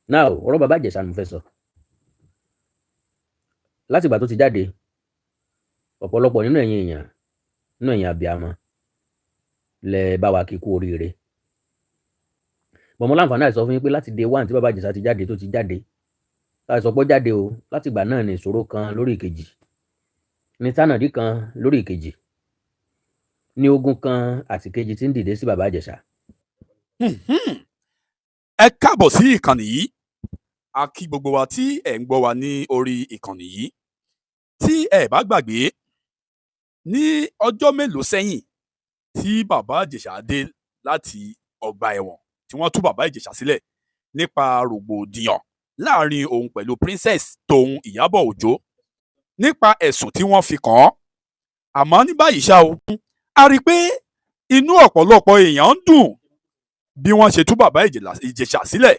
now ọ̀rọ̀ bàbá Ìjẹ̀ṣà ni mo fẹ́ sọ. Látìgbà tó ti jáde, ọ̀pọ̀lọpọ̀ nínú ẹ̀yin abiyamọ lẹ bá wa kí kú oríire. Mo láǹfààní àti sọ fún yín pé láti day one tí bàbá Ìjẹ̀ṣà ti jáde tó ti jáde, láti sọ pé ó jáde o, látìgbà náà ni ìṣòro kan lórí ìkejì, ní tánàdí kan lórí ìkejì, ní ogun kan àti kejì tí ń dìde sí bàbá Ìjẹ̀ṣà. Ẹ káàbọ̀ sí ìkànnì yìí. A kí gbogbo wa tí ẹ̀ ń gbọ́ wa ní orí ìkànnì yìí. Tí ẹ bá gbàgbé, ní ọjọ́ mélòó sẹ́yìn tí bàbá Ìjẹ̀ṣà dé láti ọgbà ẹ̀wọ̀n tí wọ́n tú bàbá Ìjẹ̀ṣà sílẹ̀ nípa rògbòdìyàn láàrin òun pẹ̀lú Princess tóun Ìyábọ̀ Òjó nípa ẹ̀sùn tí wọ́n fi kàn án. Àmọ́ ní báyìí ṣá o, a rí i pé inú ọ̀pọ̀lọpọ̀ èèyàn ń dùn bí wọ́n ṣe tú bàbá Ìjẹ̀ṣà sílẹ̀.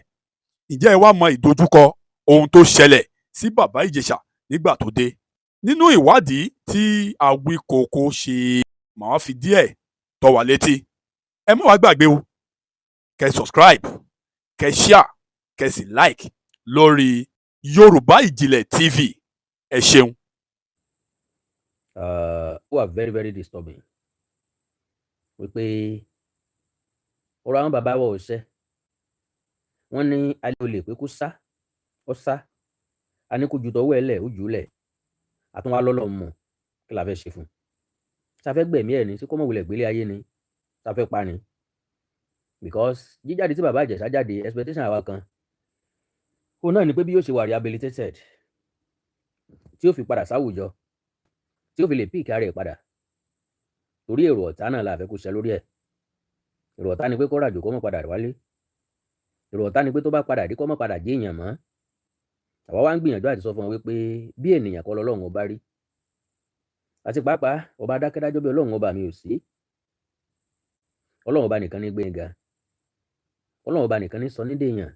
Ǹjẹ́ ẹ wá mọ ìdojúkọ ohun tó ṣẹlẹ̀ sí bàbá Ìjẹ̀ṣà nígbà tó dé? Nínú ìwádìí tí Awíkoko ṣe, màá fi díẹ̀ tọ́ wa létí. Ẹ má wá gbàgbé o, kẹ́ subscribe, kẹ́ share, kẹ́ sì like lórí Yorùbá Ìjìnlẹ̀ TV. Ẹ ṣeun. Ó wà very very disturbing wípé ọ̀rọ̀ àwọn bàbá wa ò ṣẹ. Wọ́n ní alẹ́ olè pé kó sá, ó sá. A ní kó ju tọwọ́ ẹ̀ lẹ̀, ó jù ú lẹ̀. Àtúnwá lọ́lọ́ mọ̀ kí la fẹ́ ṣe fún un. Ṣá fẹ́ gbẹ̀mí ẹ̀ ni, ṣé kó mọ̀ wulẹ̀ gbélé ayé ni, ṣá fẹ́ pa ni. Because jíjáde tí bàbá Ìjẹ̀ṣà jáde, expectation àwa kan òun náà ni pé bí yóò ṣe wà rehabilitated, tí ó fi padà sáwùjọ, tí ó fi lè píìkì ara ẹ̀ padà. Torí èrò ọ̀tá náà la fẹ́ kó ṣẹ lórí ẹ̀. Èrò ọ̀tá ni pé kó ràjò kó mọ̀ padà wálé. Èrò ọ̀tá ni pé tó bá padà dé kó mọ̀ padà jẹ́ èèyàn mọ́. Àwa wá ń gbìyànjú àti sọ fún wọn wípé bí ènìyàn kọ́ lọ́lọ́run ọba rí. Àti pàápàá ọba adákẹ́dájọ́ bí ọlọ́run ọba mi ò sí. Ọlọ́run ọba nìkan ní gbéga. Ọlọ́run ọba nìkan ní sọ ní dèèyàn.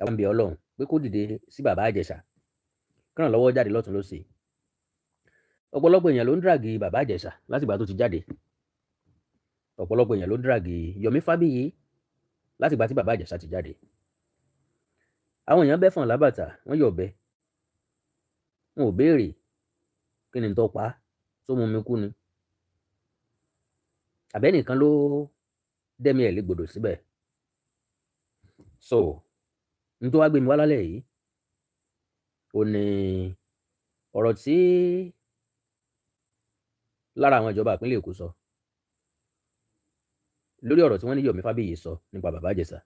Àwọn ń bẹ ọlọ́run pé kó dìde sí bàbá Ìjẹ̀ṣà, kíràn lọ́wọ́ jáde lọ́tún lósì. Ọ̀pọ̀lọpọ̀ èèyàn ló ń dragi bàbá Ìjẹ̀ṣà látìgbà tó ti jáde. Ọ̀pọ̀lọpọ̀ èèyàn ló ń dragi Yomi Fábíyì látìgbà tí bàbá Ìjẹ̀ṣà ti jáde. Àwọn èèyàn bẹ́ fọ̀n lábàtà, wọ́n yọ̀ bẹ́. Wọn ò béèrè kí ni tó pa, tó mú mi kú ni. Àbẹ́nìkan ló dẹ́mi ẹ̀ légbodò síbẹ̀. So, n tó wá gbé mi wá lálẹ́ yìí, ó ní ọ̀rọ̀ tí lára àwọn ìjọba ìpínlẹ̀ Èkó sọ lórí ọ̀rọ̀ tí wọ́n ní Yomi Fábíyì sọ nípa bàbá Ìjẹ̀ṣà.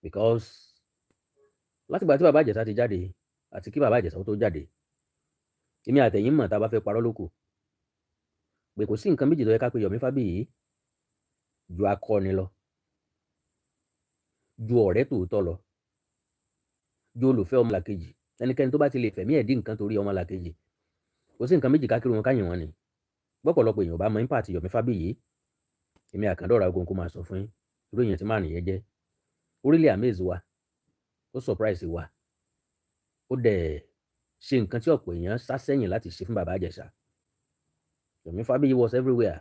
Because látìgbà tí bàbá Ìjẹ̀ṣà ti jáde àti kí bàbá Ìjẹ̀ṣà tó jáde, èmi àtẹ̀yìn mọ̀ tá a bá fẹ́ parọ́ lókù pé kò sí nǹkan méjì tó yẹ ká pé Yomi Fábíyì ju akọni lọ, ju ọ̀rẹ́ tòótọ́ lọ, ju olùfẹ́ ọmọlàkejì. Ẹnikẹ́ni tó bá ti lè fẹ̀mí ẹ̀ dín nǹkan torí ọmọlàkejì, kò sí nǹkan méjì ká kiri wọn káyìn wọn ni. Bọ́pọ̀lọpọ̀ èèyàn bá mọ impact Yomi Fábíyì, èmi àkàndọ̀rà ogun kó máa sọ fún yín irú èèyàn tí máa nìyẹn jẹ́. Ó really amaze wa, ó surprise wa, ó dẹ̀ ṣe nǹkan tí ọ̀pọ̀ èèyàn sá sẹ́yìn láti ṣe fún bàbá Ìjẹ̀ṣà. Yomi Fábíyì was everywhere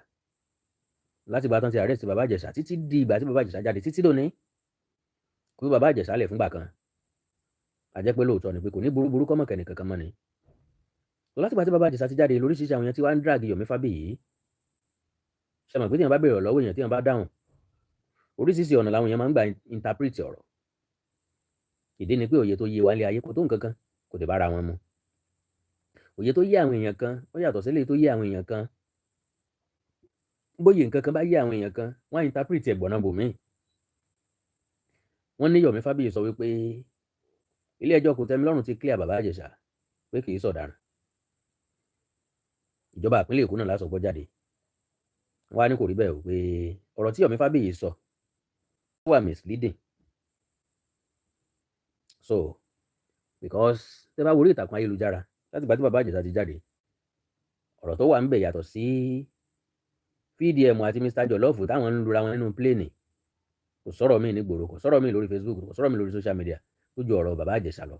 láti ìgbà tán ti arrest bàbá Ìjẹ̀ṣà títí di ìgbà tí bàbá Ìjẹ̀ṣà jáde títí dòní. Kó bàbá Ìjẹ̀ṣà lẹ̀ fúngbà kan, a jẹ́ pé lóòótọ́ ni pé kò ní burúburú kọ́mọ̀ kẹ́ni kankan mọ́ ni. Láti ìgbà tí bàbá Ìjẹ̀ṣà ti jáde lóríṣiríṣi àwọn èèyàn tí wá ń drag Yomi Fábíyì. Ṣé mọ̀ pé tí èèyàn bá béèrè lọ́wọ́ èèyàn tí èèyàn bá dáhùn, oríṣiríṣi ọ̀nà làwọn èèyàn máa ń gbà interpret ọ̀rọ̀. Ìdí ni pé òye tó yé wa nílé ayé kò tó nǹkan kan, kò dé bára wọn mu. Òye tó yé àwọn èèyàn kan ó yàtọ̀ sí èyí tó yé àwọn èèyàn kan. Bóyè nǹkan kan bá yé àwọn èèyàn kan, wọ́n á interpret ẹ̀ gbọ̀nà bòmíì. Wọ́n ní Yomi Fábíyì sọ wípé ilé ẹjọ́ Kòtẹ́milọ́rùn ti clear bàbá Ìjẹ̀ṣà pé kì í sọ̀daràn. Ìjọba ìpínlẹ̀ Èkó náà lásọ̀gbọ́ jáde. Wọ́n á ní kò rí bẹ́ẹ̀ o, pé ọ̀rọ̀ tí Yomi Fábíyì sọ wà misleading. So, because tẹ́ bá wo orí ìtàkùn ayélujára láti ìgbà tí bàbá Ìjẹ̀ṣà ti jáde, ọ̀rọ̀ tó wà ń bẹ̀ yàtọ̀ sí PDM àti Mr. Jollof táwọn ń lura wọn nínú pléènì. Kò sọ̀rọ̀ míì ní gbòòrò, kò sọ̀rọ̀ míì lórí Facebook, kò sọ̀rọ̀ míì lórí social media tó ju ọ̀rọ̀ bàbá Ìjẹ̀ṣà lọ.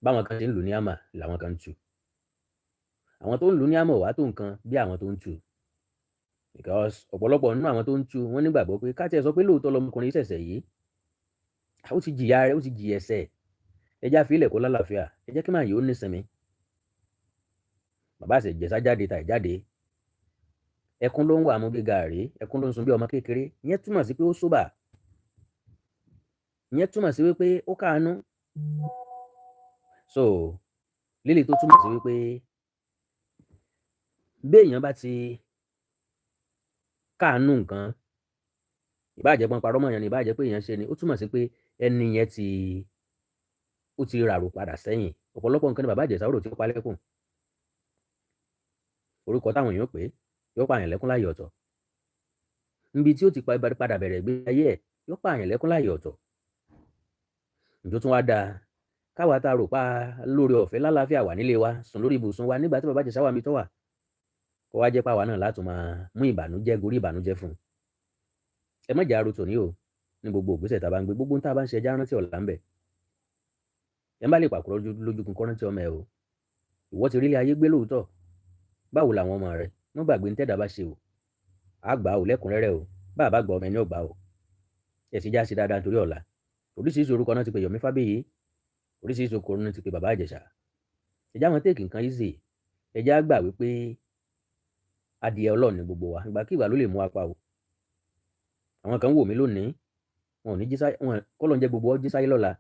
Báwọn kan ṣe ń lù ní àmà làwọn kan ń tù. Àwọn tó ń lù ní àmà wá tó nǹkan bí àwọn tó ń tù. Because ọ̀pọ̀lọpọ̀ nínú àwọn tó ń tù wọ́n nígbàgbọ́ pé ká tiẹ̀ sọ pé lóòótọ́ lọmọkùnrin ṣẹ̀ṣẹ̀ yìí, ó ti jìyà rẹ̀, ó ti jìyà ẹ̀ṣẹ̀, ẹ jẹ́ á fi ilẹ̀ kó lálàáfíà, ẹ jẹ́ kí màá yìí ó nísinmi. Bàbá Ìjẹ̀ṣà jáde tàì jáde, ẹkún ló ń wà mú bí gàárì, ẹkún ló ń sun bí ọmọ kékeré, ìyẹn túmọ̀ sí pé ó sóbà, ìyẹn túmọ̀ sí wípé ó káàánú. So lílì tó túmọ̀ sí wípé béèyàn bá ti káàánú nǹkan, ìbáà jẹ́ pọ́n parọ́ mọ́ èèyàn ni, ìbáà jẹ́ pé èèyàn ṣe ni, ó túmọ̀ sí pé ẹni yẹn ó ti ràrò padà sẹ́yìn. Ọ̀pọ̀lọpọ̀ nǹkan ni Bàbá Ìjẹ̀ṣà rò tí ó pa lẹ́kùn. Orúkọ táwọn èèyàn pè é yóò pààyàn lẹ́kún láàyè ọ̀tọ̀. Níbi tí ó ti padà bẹ̀rẹ̀ ìgbé ayé ẹ̀ yóò pààyàn lẹ́kún láàyè ọ̀tọ̀. Ǹjọ́ tún wá dáa káwa tá a rò pa lórí ọ̀fẹ́ lálàáfíà wà nílé wa, sùn lórí ibùsùn wa nígbà tí Bàbá Ìjẹ̀ṣà wà níbi tó wà, kó wá jẹ́ páwa náà láti máa mú ìbànújẹ́ gorí ìbànújẹ́ fún un. Ẹ má jẹ́ á ro tòní o, ní gbogbo ìgbésẹ̀ tá a bá ń gbé, gbogbo ohun tá a bá ń ṣe ẹ jẹ́ á rántí ọ̀la ń bẹ̀. Ẹ má lè pàkúrọ̀ lójúkun kó rántí ọmọ ẹ o. Ìwọ ti rí ilé ayé gbé lóòótọ́, báwo làwọn ọmọ rẹ? Wọ́n gbàgbé ní tẹ́dà bá ṣe o, á gbà o lẹ́kùnrẹ́rẹ́ o, bá a bá gbà ọmọ ẹni ó gbà o. Ẹ sì já sí dáadáa nítorí ọ̀la. Oríṣiríṣi orúkọ náà ti pe Yomi Fábíyì, oríṣiríṣi orúkọ náà ti pe Bàbá Ìjẹ̀ṣà. Ẹ jẹ́ á máa take nǹkan easy, ẹ jẹ́ á gbà wípé adìẹ Ọlọ́run ni gbogbo wa, ìgbàkígbà ló lè mú apá o. Àwọn kan wò mí lónìí, wọn ò ní jí sáyé, kọ́lọ́run ń jẹ́ gbogbo jí sáyé lọ́la.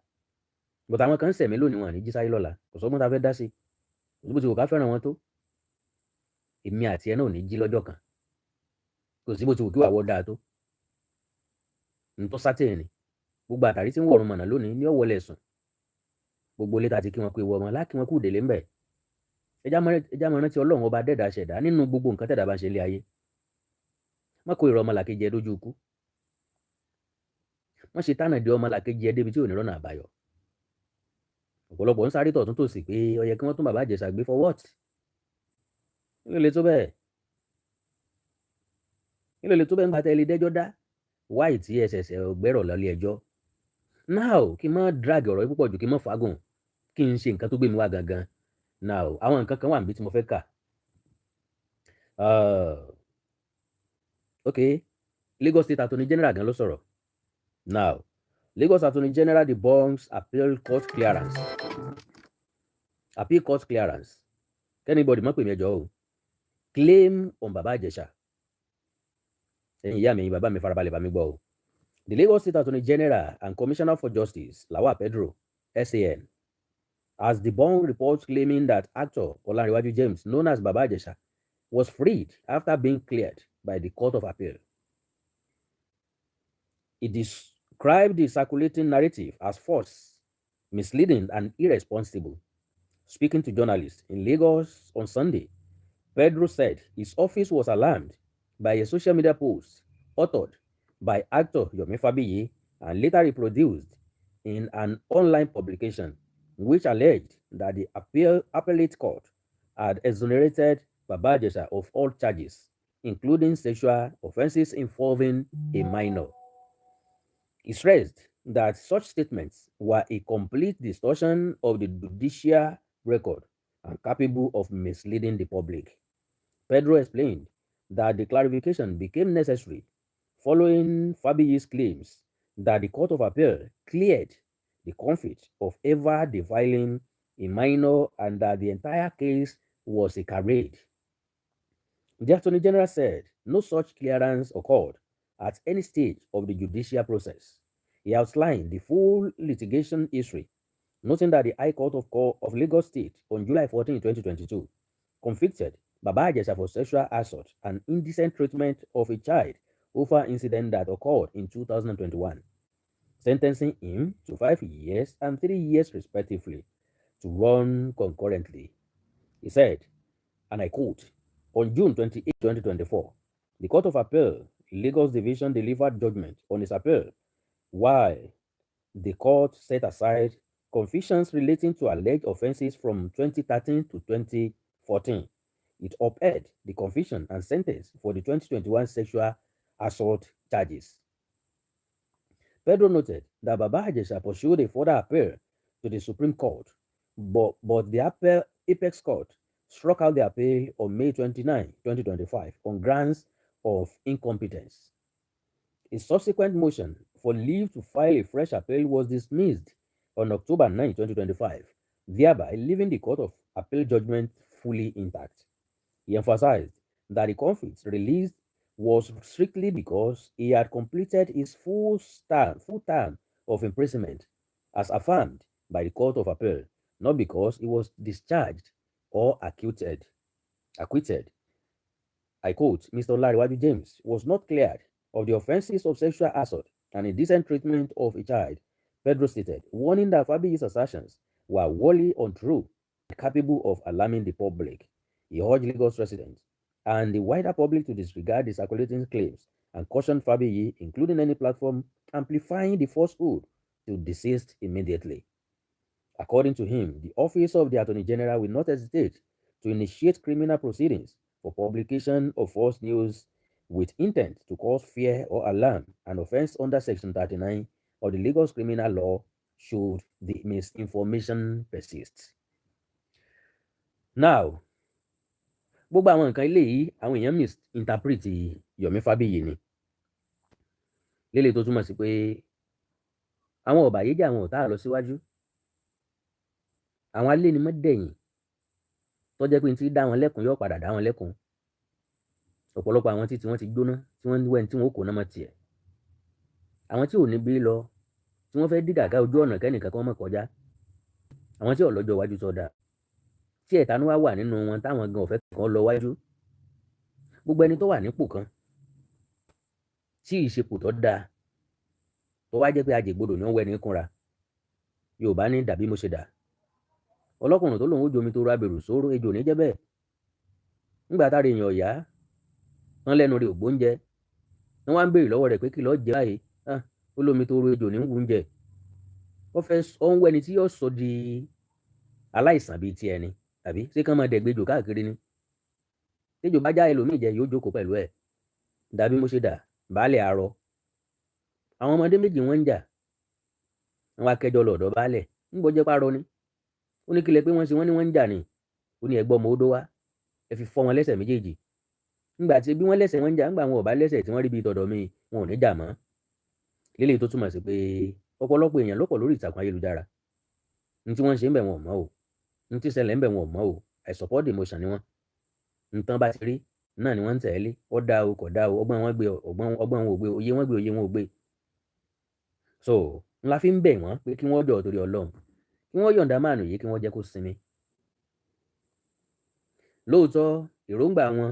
But àwọn kan ń sẹ̀mí lónìí, wọn ò ní jí sáyé lọ́la. Kò sọ́gbọ́n tá a fẹ́ dá sí. Kò sí bó ti wù ká fẹ́ràn wọn tó. Èmi àti ẹ náà ò ní jí lọ́jọ́ kan. Kò sí bó ti wù kí wàá wọ́ dáa tó. Ntọ́ sátẹ̀ ni. Gbogbo àtàrí tí ń wọ̀run mọ̀nà lónìí ní ọ̀wọ́lẹ̀ sùn. Gbogbo ilé ta ti kí wọn pé wọ ọmọ láàkí wọn kú délé ń bẹ̀. Ẹ já mọ́ rántí Ọlọ́run ọba dẹ́dà ṣẹ̀dá nínú gbogbo nǹkan tẹ́dà bá ń ṣe ilé ayé. Má kó ìrọ̀ ọmọlàkejì ẹ dójú ikú. Má ṣe tánà di ọmọlàkejì ẹ débi tí ò ní rọ́nà àbáyọ. Ọ̀pọ̀lọpọ̀ ń sáré tọ̀tún tòsì pé ó yẹ kí wọ́n tún Bàbá Ìjẹ̀ṣà gbé for what? Kí ló le tó bẹ́ẹ̀? Kí ló le tó bẹ́ẹ̀ ń gba tẹ́lẹ̀ dẹ́jọ́ dá? Wáì tí ẹ ṣẹ̀ṣẹ̀ gbẹ́rọ̀ lọ ilé ẹjọ́. Now kí n má drag ọ̀rọ̀ yìí púpọ̀ jù, kí n má fagùn, kí n ṣe nǹkan tó gbé mi wá gangan. Now àwọn nǹkan kan wà níbi tí mo fẹ́ kà. Okay, Lagos State Attorney General gan ló sọ̀rọ̀. Now Lagos Attorney General debunks appeal court clearance. Appeal court clearance. Anybody má pè mí ẹjọ́ o. Claim on Baba Ìjẹ̀ṣà. Ẹ̀yin ìyá mi, ẹ̀yin bàbá mi, farabalẹ̀ bá mi gbọ́ o. The Lagos State Attorney General and Commissioner for Justice, Lawal Pedro, SAN, has debunked reports claiming that actor Olanrewaju James, known as Baba Ìjẹ̀ṣà, was freed after being cleared by the Court of Appeal. It described the circulating narrative as false, misleading, and irresponsible. Speaking to journalists in Lagos on Sunday, Pedro said his office was alarmed by a social media post authored by actor Yomi Fábíyì and later reproduced in an online publication, which alleged that the appellate court had exonerated Baba Ìjẹ̀ṣà of all charges, including sexual offenses involving a minor. He stressed that such statements were a complete distortion of the judicial record and capable of misleading the public. Pedro explained that the clarification became necessary following Fábíyì's claims that the Court of Appeal cleared the conflict of ever defiling a minor and that the entire case was a charade. The Attorney General said no such clearance occurred at any stage of the judicial process. He outlined the full litigation history, noting that the High Court of Lagos State on July 14, 2022, convicted Baba Ìjẹ̀ṣà for sexual assault and indecent treatment of a child over incident that occurred in 2021, sentencing him to 5 years and 3 years respectively to run concurrently. He said, and I quote, on June 28, 2024, the Court of Appeal, Lagos Division delivered judgment on his appeal, while the court set aside convictions relating to alleged offenses from 2013 to 2014. It upheld the conviction and sentence for the 2021 sexual assault charges. Pedro noted that Baba Ìjẹ̀ṣà pursued a further appeal to the Supreme Court, but the Apex Court struck out the appeal on May 29, 2025 on grounds of incompetence. A subsequent motion for leave to file a fresh appeal was dismissed on October 9, 2025, thereby leaving the Court of Appeal judgment fully intact. He emphasized that the convict released was strictly because he had completed his full term of imprisonment as affirmed by the Court of Appeal, not because he was discharged or acquitted. I quote, Mr. Olariwaju James was not cleared of the offenses of sexual assault and indecent treatment of a child, Pedro stated, warning that Fabiyi's assertions were wholly untrue and capable of alarming the public. He urged Lagos residents and the wider public to disregard the circulating claims and cautioned Fabiyi, including any platform amplifying the falsehood, to desist immediately. According to him, the Office of the Attorney General will not hesitate to initiate criminal proceedings for publication of false news with intent to cause fear or alarm, an offense under Section 39 of the Lagos Criminal Law should the misinformation persist. Now, gbogbo àwọn nǹkan eléyìí àwọn èèyàn misinterpret Yomi Fabiyi ni. Lélẹ̀ tó túmọ̀ sí pé àwọn ọ̀bàyéjẹ́ àwọn ọ̀tá lọ síwájú. Àwọn alénimọ́dẹ̀yìn tó jẹ́ pé tí dá wọn lẹ́kun yóò padà dá wọn lẹ́kun. Ọ̀pọ̀lọpọ̀ àwọn tí wọ́n ti jóná tí wọ́n wẹ́n tí wọ́n kò ná mọ́ tiẹ̀. Àwọn tí ò ní bí lọ tí wọ́n fẹ́ dí gàgá ojú ọ̀nà kẹ́nìkan kan mọ̀ kọjá. Àwọn tí ò lọ́jọ́ iwájú tó dáa. Tí ẹ̀tanú wá wà nínú wọn táwọn gan ò fẹ́ kan lọ wájú. Gbogbo ẹni tó wà nípò kan tí ìṣepò tó dáa tó wá jẹ́ pé ajègbodò ni wọ́n wẹ́ni kúnra. Yorùbá ní dàbí mo ṣe dà. Ọlọ́kùnrin tó lòun ó jomi tó ra bèrù sóró ejò ní jẹ́ bẹ́ẹ̀. Nígbà tára èèyàn ọ̀yá wọ́n lẹ́nu rẹ̀ ògbóúnjẹ wọ́n wá ń béèrè lọ́wọ́ rẹ̀ pé kí lọ́ọ́ jẹ báyìí ó lómi tó ro ejò ní oúnjẹ. Ó ń wẹ́ni tí yóò sọ di aláìsàn bíi ti ẹni tàbí ṣé kán máa dẹ̀gbẹ́jò káàkiri ni. Téjò bá já ẹlòmíì jẹ yóò jókòó pẹ̀lú ẹ̀. Dàbí mo ṣe dà baálẹ̀ arọ. Àwọn ọmọdé méjì wọ́n ń jà wọ́n wá kẹjọ lọ́dọ̀ baálẹ̀ ńgbọ́ jẹ́ párọ ni. Ó ní kílẹ̀ pé wọ́n ṣe wọ́n ní wọ́n ń jà ni. Ó ní ẹgbọ́ ọmọ odó wá ẹ fi fọ́ wọn lẹ́sẹ̀ méjèèjì. Nígbà tí bí wọ́n lẹ́sẹ̀ wọ́n ń jà ńgbà wọn ò bá lẹ́sẹ̀ tí wọ́n rí bíi tọ̀dọ̀ mi wọn ò ní jà mọ́. Lélẹ̀ tó túmọ̀ sí pé ọ̀pọ̀lọpọ̀ èèyàn lọ́pọ̀ lórí ìtàkùn ayélujára. Ní tí wọ́n ṣe ń bẹ̀ wọn ò mọ̀ o. Ní tí ṣẹlẹ̀ ń bẹ̀ wọn ò mọ̀ o. I support the motion ni wọ́n. Nǹkan bá ti rí náà ni wọ́n ń tẹ̀lé. Ó dá o kò dá o ọgbọ́n wọn gbé ọgbọ́n wọn ò gbé òye wọn gbé òye wọn ò gbé. So ńlá fi ń bẹ̀ wọ́n pé kí wọ́n jọ̀ọ́ torí Ọlọ́run kí wọ́n yọ̀ǹda máàlù yìí kí wọ́n jẹ́ kó sinmi. Lóòótọ́ èròǹgbà wọn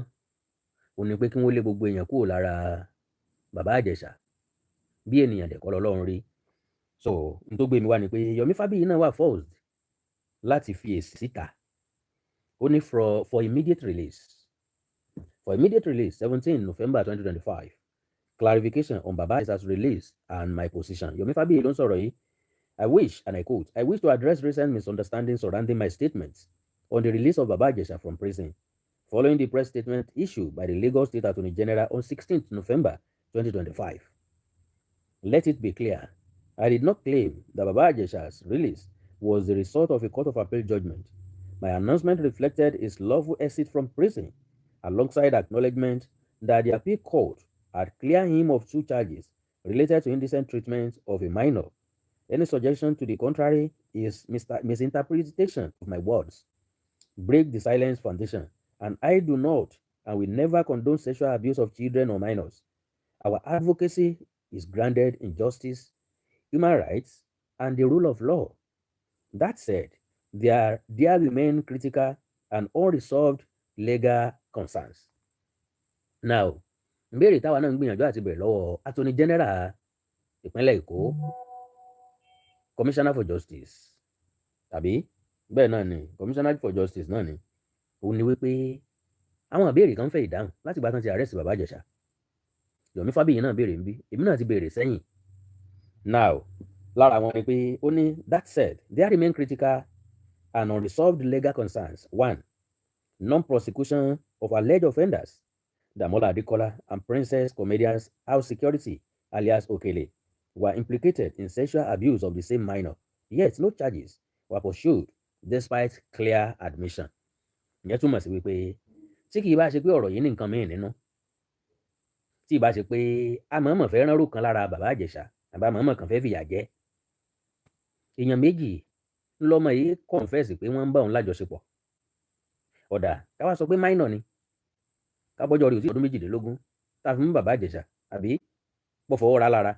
ò ní pé kí wọ́n lé gbogbo èèyàn kúrò lára bàbá Ìjẹ̀ṣà bí ènìyàn dẹ̀kọ́ lọ́lọ́run rí. So n tó gbé mi wá ni pé Yomi Fabiyi náà wà forced láti fi èsì síta. Ó ní for immediate release 17 November 2025 clarification on Baba Ijesa's release and my position. Yomi Fabiyi ló ń sọ̀rọ̀ yìí. I wish to address recent misunderstandings surrounding my statements on the release of Baba Ijesa from prison, following the press statement issued by the Lagos State Attorney General on 16th November 2025. Let it be clear, I did not claim that Baba Ijesa's release was the result of a Court of Appeal judgment. My announcement reflected his lawful exit from prison, alongside acknowledgement that the appeal court had cleared him of 2 charges related to indecent treatment of a minor. Any suggestion to the contrary is misinterpretation of my words. Break the silence foundation, and I do not and will never condone sexual abuse of children or minors. Our advocacy is grounded in justice, human rights, and the rule of law. That said, there remain critical and unresolved legal concerns. Now, ìbéèrè táwa náà ń gbìyànjú àti bẹ̀rẹ̀ lọ́wọ́ Attorney General ìpínlẹ̀ Èkó, Commissioner for Justice tàbí bẹ́ẹ̀ náà ni Commissioner for Justice náà ni òun ni wípé àwọn ìbéèrè kan fẹ́ ìdáhùn láti gbà tán ti arrest Baba Ìjẹ̀ṣà. Yomi Fabiyi náà béèrè ń bí èmi náà ti béèrè sẹ́yìn. Now lára wọn ni pé ó ní that said there remain critical and unresolved legal concerns. 1. Non-prosecution of alleged offenders Damola Adekola and Princess Comedians House Security alias Okele were implicated in sexual abuse of the same minor, yet no charges were pursued despite clear admission. Ìyẹn túmọ̀ sí wípé tí kì í bá ṣe pé ọ̀rọ̀ yìí ní nǹkan mìíràn nínú, tí ì bá ṣe pé a mọ̀ọ́mọ̀ fẹ́ ránrò kan lára Bàbá Ìjẹ̀ṣà àbá mọ̀ọ́mọ̀ kan fẹ́ fìyà jẹ. Èèyàn méjì ńlọmọ yìí confess pé wọ́n ń bá òun lájọṣepọ̀. Ọ̀dà ká wá sọ pé minor ni, ká bọ́jọ́ rí ò tí ọdún 18 tá a fi mú bàbá Ìjẹ̀ṣà àbí pọ̀ fọwọ́ ra lára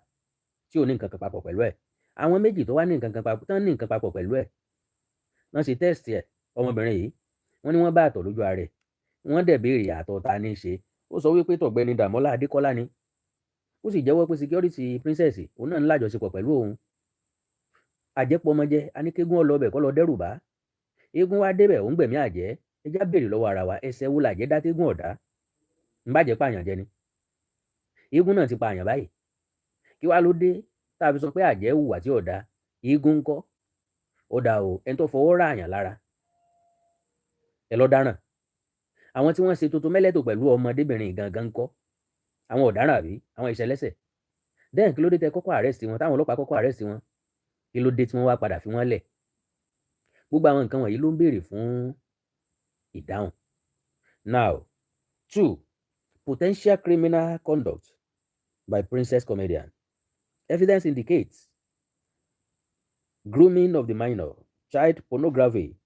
tí ò ní nǹkan kan papọ̀ pẹ̀lú ẹ̀. Àwọn méjì tó wá ní nǹkan kan papọ̀ tán ní nǹkan papọ̀ pẹ̀lú ẹ̀ wọ́n ṣe test ẹ̀ ọmọbìnrin yìí wọ́n ní wọ́n bá àtọ̀ lójú ara rẹ̀ wọ́n dẹ̀ béèrè àtọ̀ ta ní í ṣe ó sọ wípé tọ̀gbẹ́ni Dàmọ́lá Adékọ́lá ni ó sì jẹ́wọ́ pé security princess òun náà ń lájọṣepọ̀ pẹ̀lú òun. Àjẹpọ̀mọjẹ aníkégún ọlọ́bẹ̀ kọ́ lọ dẹ́rù bá eégún wá débẹ̀ òun gbẹ̀mí àjẹ́ ẹjá béèrè lọ́wọ́ ara wa ẹsẹ̀ wo làjẹ́ dá tégún ọ̀dá ń bàjẹ́ pààyàn jẹ ni. Eégún náà ti pààyàn báyìí kí wá ló dé tá a fi sọ pé àjẹ́ hùwà tí ọ̀dá eégún ńkọ́ ó dà o ẹni tó fọwọ́ ra àyàn lára ẹ lọ dáràn. Àwọn tí wọ́n ṣe tuntun mẹ́lẹ́tò pẹ̀lú ọmọdébìnrin gangan ńkọ́ àwọn ọ̀daràn àbí àwọn ìṣẹ̀lẹ́sẹ̀. Then kí ló dé tẹ kọ́kọ́ arrest wọn táwọn ọlọ́pàá kọ́kọ́ arrest wọn kí ló dé tí wọ́n wá padà fi wọ́n lẹ̀. Gbogbo àwọn nǹkan wọ̀nyí ló ń béèrè fún ìdáhùn. Now 2, potential criminal conduct by princess comedian. Evidence indicates grooming of the minor, child pornography,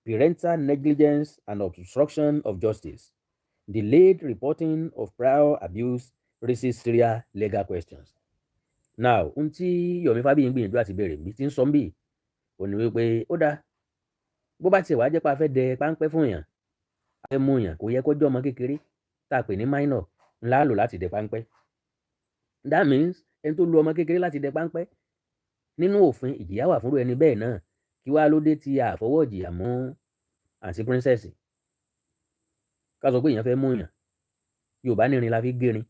parental negligence and obstruction of justice, delayed reporting of prior abuse raises serious legal questions. Now ohun tí Yomi Fabiyi ń gbìyànjú àti béèrè bí ti ń sọ ń bì ò ní wípé ó dáa bó bá tiẹ̀ wá jẹ́ pé a fẹ́ dẹ páńpẹ́ fún èèyàn a fẹ́ mú èèyàn kò yẹ kó jẹ́ ọmọ kékeré tá a pè ní minor ńlá lò láti dẹ páńpẹ́. That means ẹni tó lu ọmọ kékeré láti dẹ páńpẹ́ nínú òfin ìjìyà wà fúnrú ẹni bẹ́ẹ̀ náà kí wá ló dé tí a fọwọ́ ìjìyà mú àǹtí princess. Ká sọ pé èèyàn fẹ́ mú èèyàn Yorùbá nírin la fi gérin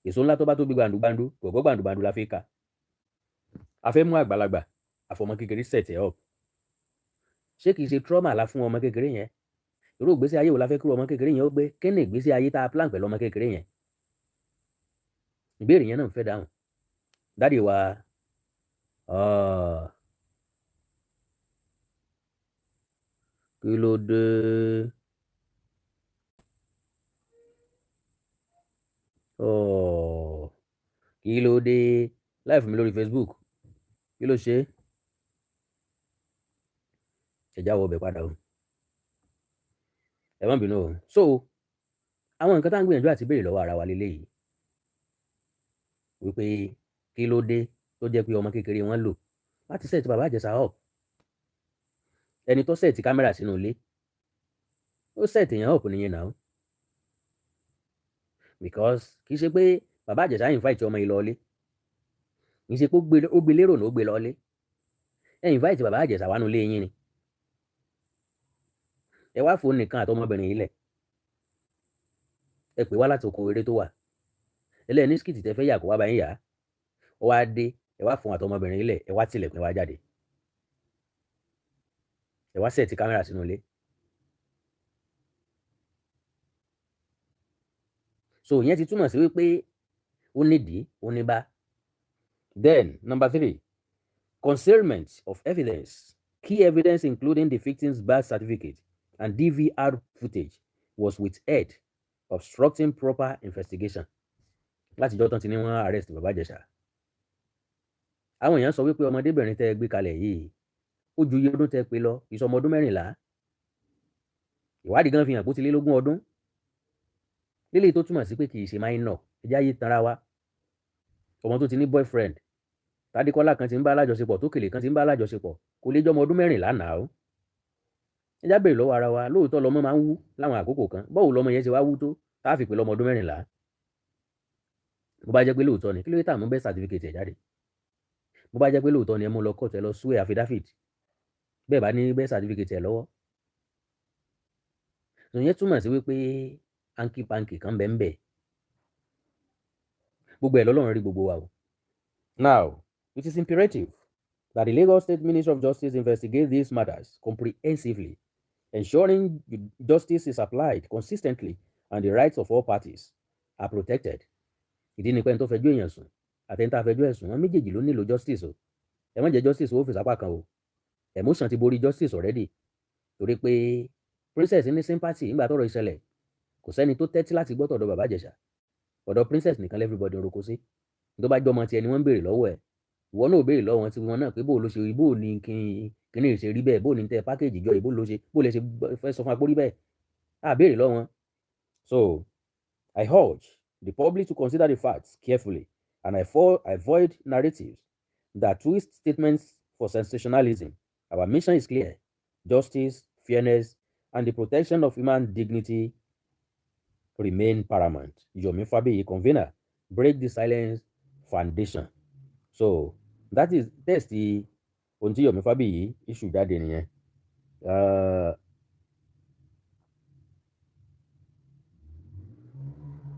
èso ńlá tó bá tóbi gbàǹdùgbàǹdù kò gbọ́ gbàǹdùgbàǹdù la fi kà. A fẹ́ mú àgbàlagbà àfọmọ kékeré set ẹ̀ up. Ṣé kìí ṣe trauma la fún ọmọ kékeré yẹn? Irú ìgbésí ayé wo la fẹ́ kí ọmọ kékeré yẹn ó gbé? Kí ni ìgbésí ayé tá a plan pẹ̀lú ọmọ kékeré yẹn? Ìbéèrè yẹn náà ń fẹ́ dáhùn. Dádì wa kí ló dé? Kí ló dé? Live mi lórí Facebook kí ló ṣe? Ẹ̀já wọ ọbẹ̀ padà o. Ẹ má bínú o. So àwọn nǹkan tá à ń gbìyànjú àti béèrè lọ́wọ́ ara wa leléyìí wípé kí ló dé tó jẹ́ pé ọmọ kékeré wọn lò láti set bàbá Ìjẹ̀ṣà up. Ẹni tó set kámẹ́rà sínú ilé ó set èèyàn up nìyẹn náà because kì í ṣe pé bàbá Ìjẹ̀ṣà invite ọmọ yìí lọlé kì í ṣe pé ó gbé lérò ní ó gbé lọlé ẹ invite bàbá Ìjẹ̀ṣà wá nulẹ̀ yín ni ẹ wá fóònù nìkan àtọmọbìnrin yìí lẹ̀ ẹ pè wá láti oko eré tó wà ẹlẹ́ni skit tẹ fẹ́ yà kó wá bá yín yà ó wá dé ẹ wá fún àtọmọbìnrin yìí lẹ̀ ẹ wá tilẹ̀kùn ẹ wá jáde ẹ wá set kámẹ́rà sínú ilé. So ìyẹn ti túmọ̀ sí wípé ó nídìí ó ní bá. Then number 3, concealment of evidence. Key evidence including the victim's birth certificate and DVR footage was withheld, obstructing proper investigation. Látijọ́ tán ti ní wọ́n arrest bàbá Ìjẹ̀ṣà. Àwọn èèyàn sọ wípé ọmọdébìnrin tẹ́ gbé kalẹ̀ yìí ó ju iye ọdún tẹ́ pé lọ ìsọmọ ọdún 14. Ìwádìí gan fi hàn pé ó ti lé lógún ọdún. Lílé tó túmọ̀ sí pé kì í ṣe minor ẹjẹ́ ayé tanra wa. Ọmọ tó ti ní boyfriend Tádékọ́lá kan ti ń bá alájọṣepọ̀ tó kèlè kan ti ń bá alájọṣepọ̀ kò lè jọmọ ọdún 14 náà o. Ẹjá béèrè lọ́wọ́ ara wa lóòótọ́ lọmọ máa ń wú láwọn àkókò kan bọ́ọ̀ lọmọ yẹn ṣe wá wú tó tá a fi pè lọmọ ọdún 14. Bó bá jẹ́ pé lóòótọ́ ni kí ló dé tá a mú birth certificate ẹ̀ jáde? Bó bá jẹ́ pé lóòótọ́ ni ẹ mú lọ court ẹ lọ swear affidavit bẹ́ẹ̀ bá ní birth certificate ẹ̀ lọ́wọ́. Ìyẹn túmọ̀ sí wípé hanky panky kan bẹ́ẹ̀ ń bẹ̀. Gbogbo ẹ̀ lọ́lọ́run rí gbogbo wa o. Now it is imperative that the Lagos State Ministry of Justice investigate these matters comprehensively, ensuring justice is applied consistently and the rights of all parties are protected. Ìdí ni pé ẹni tó fẹjọ́ èèyàn sùn àtẹ̀ntà fẹjọ́ ẹ̀sùn wọn méjèèjì ló nílò justice o. Ẹ má jẹ́ justice ó fi sápá kan o. Emotion ti borí justice already. Torí pé princess ní sympathy nígbà tọ́rọ̀ ìṣẹ̀lẹ̀ kò sẹ́ni tó tẹ́tí láti gbọ́ tọ̀dọ̀ bàbá Ìjẹ̀ṣà. Ọ̀dọ̀ princess nìkan everybody orúkọ sí. Tó bá jọmọ tiẹ̀ ni wọ́n ń béèrè lọ́wọ́ ẹ̀. ìwọ náà ò béèrè lọ́wọ́ wọn tí wọn náà pé bó ló ṣe rí, bó ní kíní ṣe rí bẹ́ẹ̀, bó ní tẹ pákéjì jọ yìí, bó lè ṣe fẹ́ sọ fún agbórí bẹ́ẹ̀, á béèrè lọ́wọ́ wọn. So I urge the public to consider the facts carefully and avoid narratives that twist statements for sensationalism. Our mission is clear: justice, fairness, and the protection of human dignity remain paramount. Yomi Fabiyi, convener, Break the Silence Foundation. So that's the ohun tí Yomi Fabiyi issue jáde nìyẹn.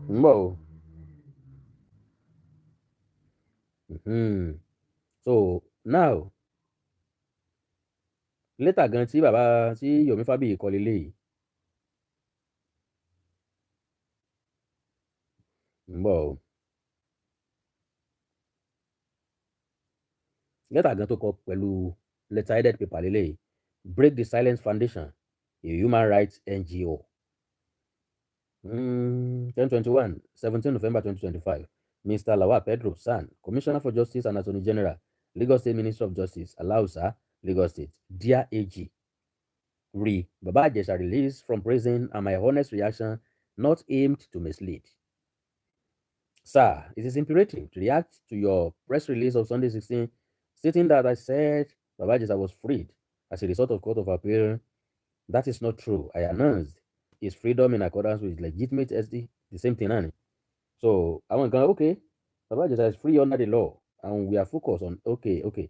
ń bọ̀ o. So now lẹ́tà gan tí Yomi Fabiyi kọ leléyìí. ń bọ̀ o. lẹ́tà gan tó kọ pẹ̀lú letter-headed paper leléyìí. Break the Silence Foundation, a human rights NGO. 10/21, 17 November 2025. Mr. Lawal Pedro San, Commissioner for Justice and Attorney General, Lagos State Ministry of Justice, Alausa, Lagos State. Dear AG, Babaijesa released from prison and my honest reaction not aimed to mislead. Sir, it is imperative to react to your press release of Sunday 16, stating that I said Babaijesa was freed as a result of Court of Appeal. That is not true. I announced his freedom in accordance with legitimate SD, the same thing, Annie. So I want to go, okay, Babaijesa is free under the law, and we are focused on, okay. Okay,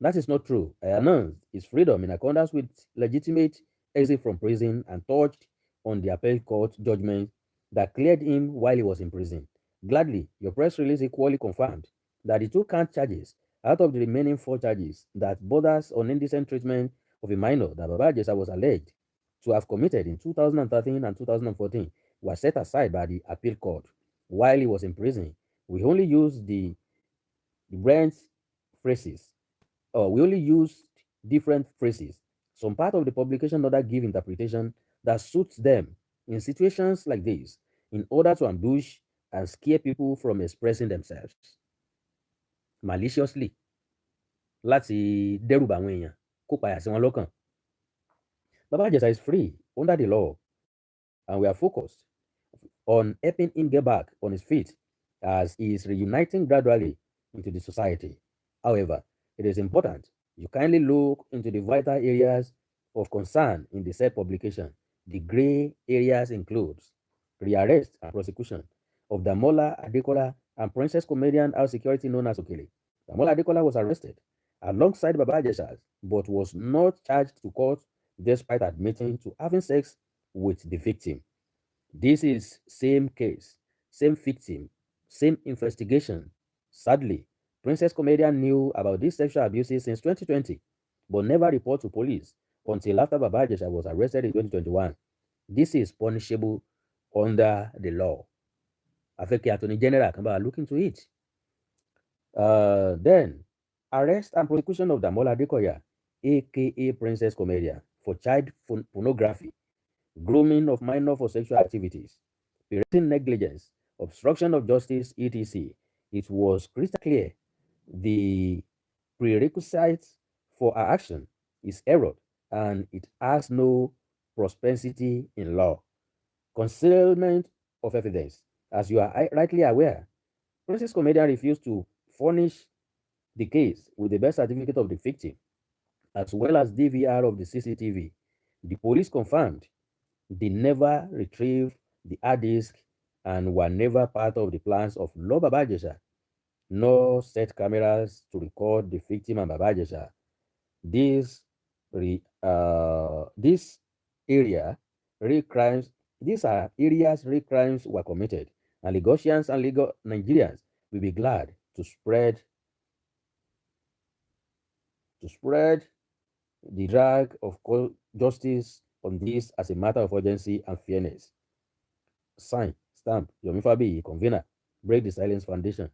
that is not true. I announced his freedom in accordance with legitimate exit from prison and touched on the appellate court judgment that cleared him while he was in prison. Gladly, your press release equally confirmed that the 2 count charges out of the remaining 4 charges that borders on indecent treatment of a minor that Babaijesa was alleged to have committed in 2013 and 2014 were set aside by the appeal court. While he was in prison, we only used the Brent's phrases, or we only used different phrases. Some part of the publication order give interpretation that suits them in situations like this in order to ambush and scare people from expressing themselves maliciously, láti dẹ́rùbà àwọn èèyàn kó payà sí wọn lọ́kàn. Babaijesa is free under the law, and we are focused on helping him get back on his feet as he is reuniting gradually into the society. However, it is important you kindly look into the vital areas of concern in the said publication. The gray areas includes rearrest and prosecution of Damola Adekola and Princess Comedian House Security known as Okele. Damola Adekola was arrested alongside Babaijesa, but was not charged to court despite admitting to having sex with the victim. This is same case, same victim, same investigation. Sadly, Princess Comedian knew about these sexual abuses since 2020, but never reported to police until after Babaijesa was arrested in 2021. This is punishable under the law. I think Attorney General can look into it. Then, arrest and prosecution of Damola Adekoya, aka Princess Comedian, for child pornography, grooming of minor for sexual activities, parenting negligence, obstruction of justice, etc. It was crystal clear the prerequisites for our action is error, and it has no propensity in law. Concealment of evidence. As you are rightly aware, Princess Comedian refused to furnish the case with the birth certificate of the victim, as well as DVR of the CCTV. The police confirmed they never retrieved the hard disk and were never part of the plans of Lord Babaijesa, nor set cameras to record the victim and Babaijesa. These are areas real crimes were committed, and Lagosians and legal Nigerians will be glad to spread the drag of justice on this as a matter of urgency and fairness. Sign, stamp, Yomi Fabiyi, convener, Break the Silence Foundation.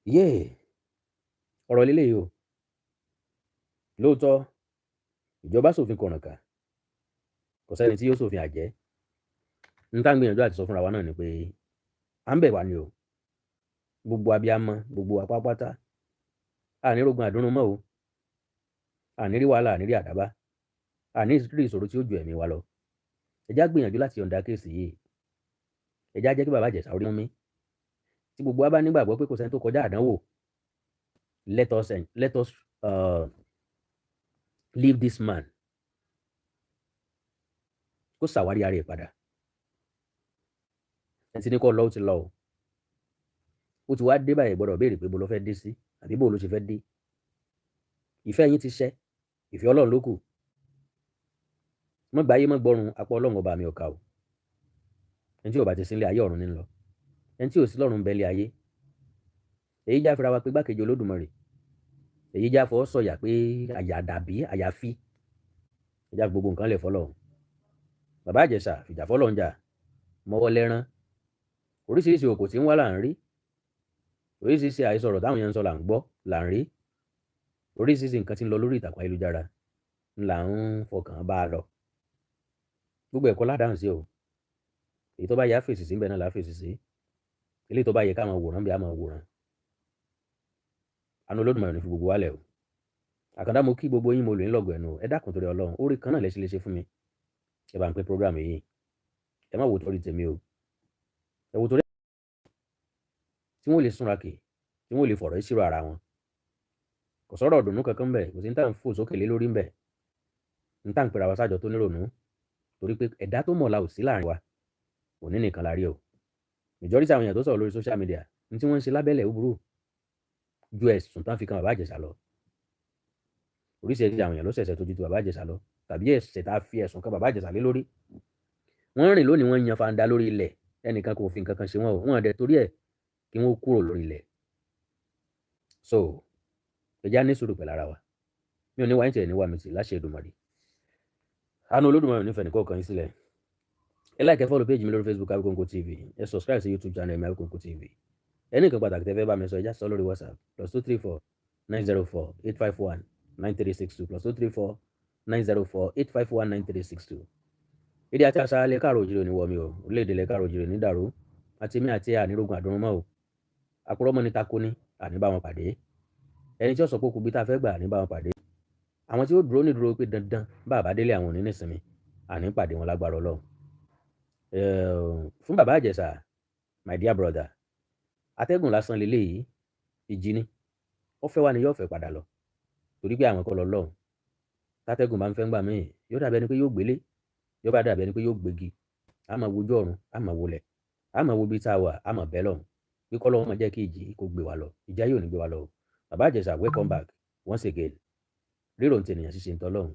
Ọ̀rọ̀ líle yìí o. Lóòótọ́, ìjọba ṣòfin kọ̀nàkà, kò sẹ́ni tí yóò ṣòfin àjẹ́. N tá ń gbìyànjú àti sọ fúnra wa náà ni pé à ń bẹ̀ wá ni o. gbogbo abiyamọ gbogbo wa pátápátá àní rogun àdúrún mọ́ o, àní rí wàhálà, àní rí àdábá, àní rí ìṣòro tí ó ju ẹ̀mí wa lọ. ẹ já gbìyànjú láti yọ̀ǹda kéèsì yìí, ẹ já jẹ́ kí bàbá Ìjẹ̀ṣà orí mú mi. tí gbogbo wa bá nígbàgbọ́ pé kò sẹ́ni tó kọjá àdánwò, let us leave this man kó ṣàwárí ara ẹ̀ padà. ẹ ti ní kó lọ ó ti lọ o, ó ti wá dé báyìí, gbọ́dọ̀ béèrè pé bó ló fẹ́ dé sí àbí bó ló ṣe fẹ́ dé. ìfẹ́ yín ti ṣẹ́, ìfẹ́ Ọlọ́run ló kù. mọ́ gbáyé mọ́ gbọ́run, apá Ọlọ́run ọba mi ò ká o. ẹni tí ò bá ti sí ilé ayé ọ̀run ní lọ, ẹni tí ò sí lọ́run bẹ́ẹ̀ lé ayé. èyí já fira wa pé gbákejì Olódùmarè, èyí já fọ́ sọ̀yà pé àyàdàbí àyàfi, ìjà gbogbo nǹkan lè fọlọ́run. bàbá Ìjẹ̀ṣà fìjà fọlọ́run jà, mọ́wọ́ lẹ́rán. oríṣiríṣi òkò tí ń wá là ń rí, oríṣiríṣi àìsọ̀rọ̀ táwọn èèyàn ń sọ là ń gbọ́ là ń rí, oríṣiríṣi nǹkan tí ń lọ lórí ìtàkùn ayélujára là ń fọkàn bá a lọ. gbogbo ẹ̀kọ́ ládàáhùn sí o, èyí tó bá yẹ á fèsì sí ń bẹ náà là á fèsì sí, eléyìí tó bá yẹ ká máa wòran bí a máa wòran. àánú Olódùmarè ní fi gbogbo wálẹ̀ o. àkàndá mo kí gbogbo yín, mo lò ń lọ́gọ̀ ẹnu, ẹ dákun torí Ọlọ́run, orí kan náà lẹ́sí lè ṣe fún mi, ẹ bá ń pín program yìí, ẹ má wò torí tèmi o, ẹ wò torí tí wọ́n lè súnra kì, tí wọ́n lè fọ̀rọ̀ ìṣirò ara wọn. kò sọ̀rọ̀ ọ̀dùnnú kankan bẹ̀, kò sí ní tá à ń fò sókè lé lórí ń bẹ̀, ní tá à ń pera wa sájọ tó nírònú, torí pé ẹ̀dá tó mọ̀ la ò sí láàrin wa, òní nìkan la rí o. majority àwọn èèyàn tó sọ̀rọ̀ lórí social media ní tí wọ́n ń ṣe lábẹ́lẹ̀ ó burú ju ẹ̀sùn tán fi kan bàbá Ìjẹ̀ṣà lọ. oríṣiríṣi àwọn èèyàn ló ṣẹ̀ṣẹ̀ tójú tu bàbá Ìjẹ̀ṣà lọ, tàbí ẹ̀ṣẹ̀ tá a fi ẹ̀sùn kan bàbá Ìjẹ̀ṣà lé lórí. wọ́n rìn lónìí, wọ́n yan fanda lórí ilẹ̀, ẹnìkan kò fi nǹkan kan ṣe wọ́n o, wọ́n dẹ̀ torí ẹ̀ kí wọ́n kúrò lórí ilẹ̀. so ẹja ní sùúrù pẹ̀lú ara wa, mi ò ní wáyé tẹ̀ ní wà mí sí láṣẹ Èdùmàrè. àánú Olódùmarè ò ní fẹ́ nìkan kan yín sílẹ̀. ẹ like ẹ follow page mi lórí Facebook Awikonko TV, ẹ subscribe sí YouTube channel mi Awikonko TV. ẹnì kan pàtàkì tẹ́ fẹ́ bá mi sọ, ẹja sọ lórí WhatsApp +234 904 851 9362 +234 904 851 9362. èdè àti àṣà alẹ́ káàrọ̀ òjìrè ní wọmi o, orílẹ̀-èdè ilẹ̀ káàrọ̀ òjìrè ní dàrú, àti mí àti ànírógun àdúrún mọ́ o. àkúrọ́mọ́ ní tako ní àní bá wọn pàdé, ẹni tí ó sọ pé kú bí tá a fẹ́ gbà àní bá wọn pàdé, àwọn tí ó dúró ní dúró pé dandan bá àbá délé àwọn òní nísìnyí àní pàdé wọn lágbára Ọlọ́run. fún bàbá Ìjẹ̀ṣà, my dear brother, atẹ́gùn lásán leléyìí, ìjì ni ó fẹ́ wá ni yóò fẹ́ padà lọ, torí pé àwọn ẹ̀kọ́ lọ lọ́hùn. tátẹ́gùn bá ń fẹ́ ń gbà míì, yóò dàbí ẹni pé yóò gbélé, yóò bá dàbí ẹni pé yóò gbégi, a máa wojú ọ̀run, a máa wọlẹ̀, a máa wo bí tá a wà, a máa bẹ́ lọ́hùn pé kọ́lọ́hun máa jẹ́ kí ìjì kó gbé wa lọ, ìjà yóò ní gbé wa lọ. bàbá Ìjẹ̀ṣà, welcome back once again. rírò ń tènìyàn ṣíṣe ń tọ́lọ́hun.